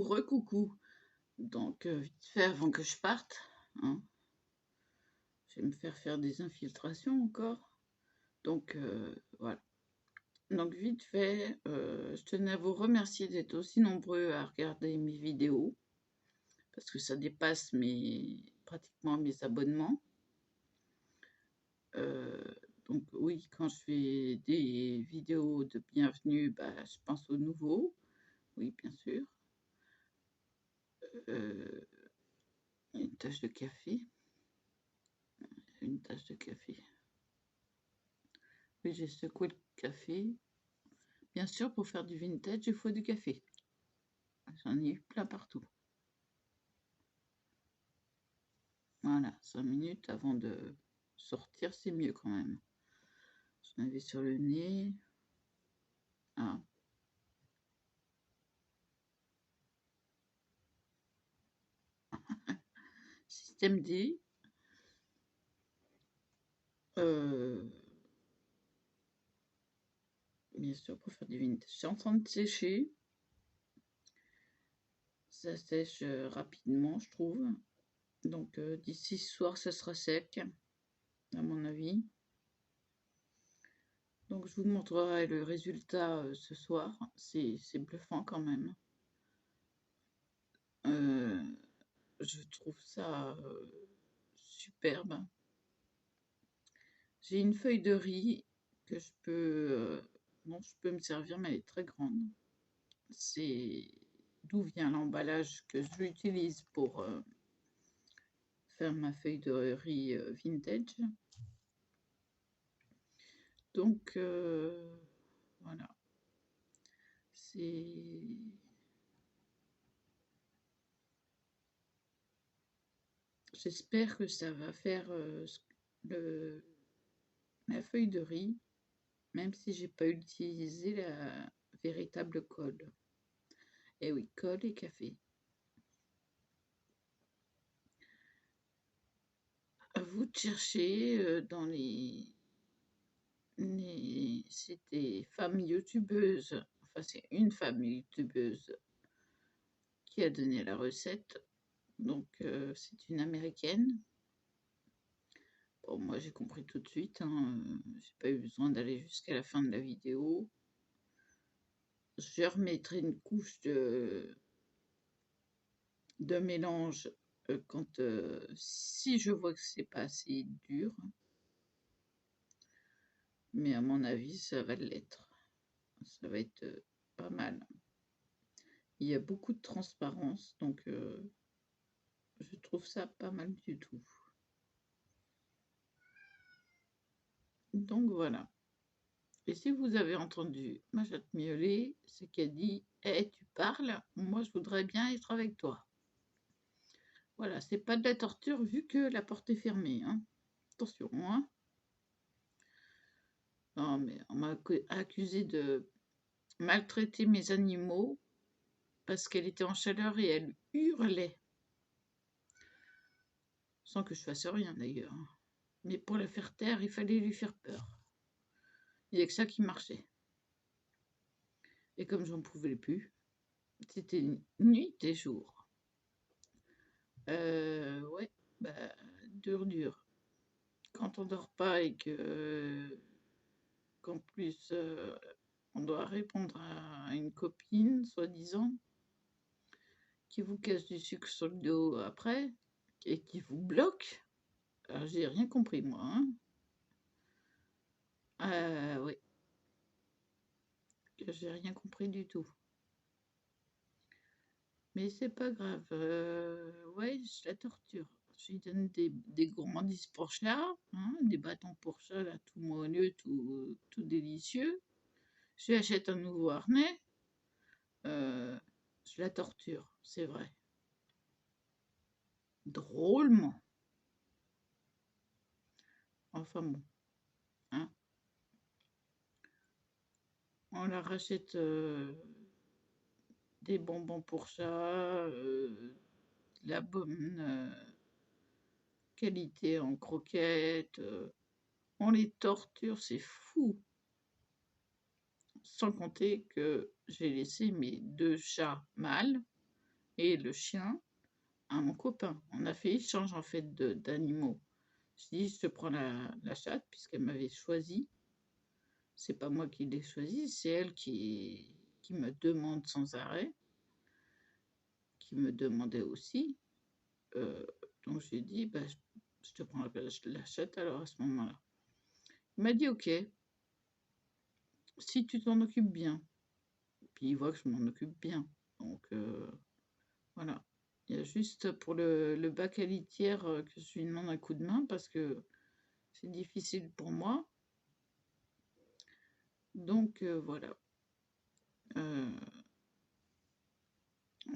recoucou. Donc, vite fait avant que je parte, hein, je vais me faire des infiltrations encore. Donc, voilà. Donc vite fait, je tenais à vous remercier d'être aussi nombreux à regarder mes vidéos, parce que ça dépasse pratiquement mes abonnements. Donc oui, quand je fais des vidéos de bienvenue, bah, je pense aux nouveaux, oui, bien sûr. Heu, une tasse de café, une tasse de café. Oui, j'ai secoué le café. Bien sûr, pour faire du vintage, il faut du café. J'en ai eu plein partout. Voilà, 5 minutes avant de sortir, c'est mieux quand même. J'en avais sur le nez. Ah. Système D. Bien sûr, pour faire du vintage. C'est en train de sécher. Ça sèche rapidement, je trouve. Donc d'ici ce soir, ça sera sec, à mon avis. Donc je vous montrerai le résultat ce soir. C'est bluffant quand même. Je trouve ça superbe. J'ai une feuille de riz que je peux, dont je peux me servir, mais elle est très grande. C'est d'où vient l'emballage que j'utilise pour faire ma feuille de riz vintage. Donc voilà. J'espère que ça va faire la feuille de riz, même si j'ai pas utilisé la véritable colle. Et oui, colle et café. À vous de chercher dans c'est des femmes youtubeuses, enfin c'est une femme youtubeuse qui a donné la recette, donc c'est une américaine. Bon, moi j'ai compris tout de suite, hein, j'ai pas eu besoin d'aller jusqu'à la fin de la vidéo. Je remettrai une couche de mélange quand si je vois que c'est pas assez dur, mais à mon avis ça va l'être, ça va être pas mal. Il y a beaucoup de transparence, donc je trouve ça pas mal du tout. Donc voilà. Et si vous avez entendu ma chatte miauler, c'est qu'elle dit: «Eh, tu parles, moi je voudrais bien être avec toi». Voilà, c'est pas de la torture vu que la porte est fermée, hein. Attention, hein. Non, mais on m'a accusé de maltraiter mes animaux parce qu'elle était en chaleur et elle hurlait. Sans que je fasse rien d'ailleurs. Mais pour la faire taire, il fallait lui faire peur. Il n'y a que ça qui marchait. Et comme j'en pouvais plus, c'était nuit et jour. Ouais, bah, dur. Quand on dort pas et qu'en plus on doit répondre à une copine, soi-disant, qui vous casse du sucre sur le dos après et qui vous bloque. Alors j'ai rien compris moi, hein. Oui, j'ai rien compris du tout. Mais c'est pas grave. Ouais, je la torture. Je lui donne des gourmandises pour chat, hein, des bâtons pour chat, là, tout moelleux, tout délicieux. Je lui achète un nouveau harnais. Je la torture, c'est vrai. Drôlement. Enfin bon, hein. On leur rachète des bonbons pour chat, la bonne qualité en croquettes. On les torture, c'est fou. Sans compter que j'ai laissé mes 2 chats mâles et le chien à mon copain. On a fait échange en fait d'animaux. Je dis: «Je te prends la chatte» puisqu'elle m'avait choisi. C'est pas moi qui l'ai choisie, c'est elle qui me demande sans arrêt, qui me demandait aussi, heu, donc j'ai dit: «Bah, je te prends la chatte alors à ce moment-là». Il m'a dit: «OK, si tu t'en occupes bien». Puis il voit que je m'en occupe bien, donc voilà. Il y a juste pour le bac à litière, que je lui demande un coup de main parce que c'est difficile pour moi, donc voilà. Heu,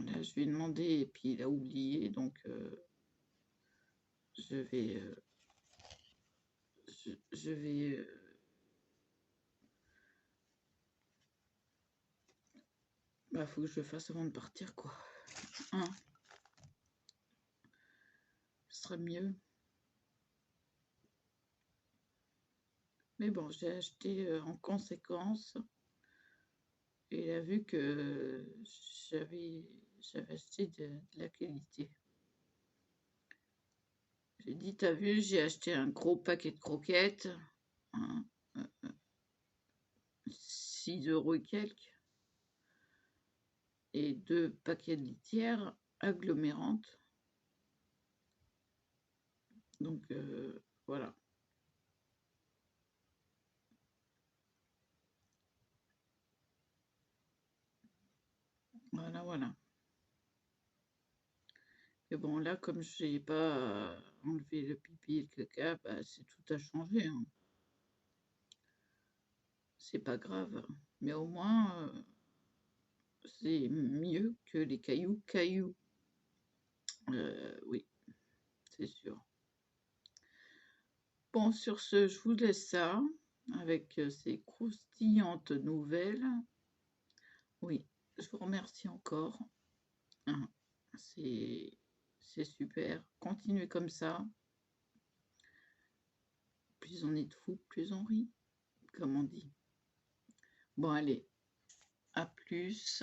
là, je lui ai demandé et puis il a oublié, donc je vais, je vais, bah, faut que je le fasse avant de partir, quoi. Hein? Ce serait mieux. Mais bon, j'ai acheté, en conséquence et il a vu que j'avais j'avais acheté de la qualité. J'ai dit: «Tu as vu, j'ai acheté un gros paquet de croquettes, hein, 6 € et quelques et 2 paquets de litières agglomérantes». Donc voilà. Voilà, voilà. Et bon, là, comme j'ai pas enlevé le pipi et le caca, bah, c'est tout a changé, hein. C'est pas grave, mais au moins, c'est mieux que les cailloux. Oui, c'est sûr. Bon, sur ce, je vous laisse ça avec, ces croustillantes nouvelles. Oui, je vous remercie encore, hein. C'est c'est super. Continuez comme ça. Plus on est de fous, plus on rit, comme on dit. Bon allez, à plus.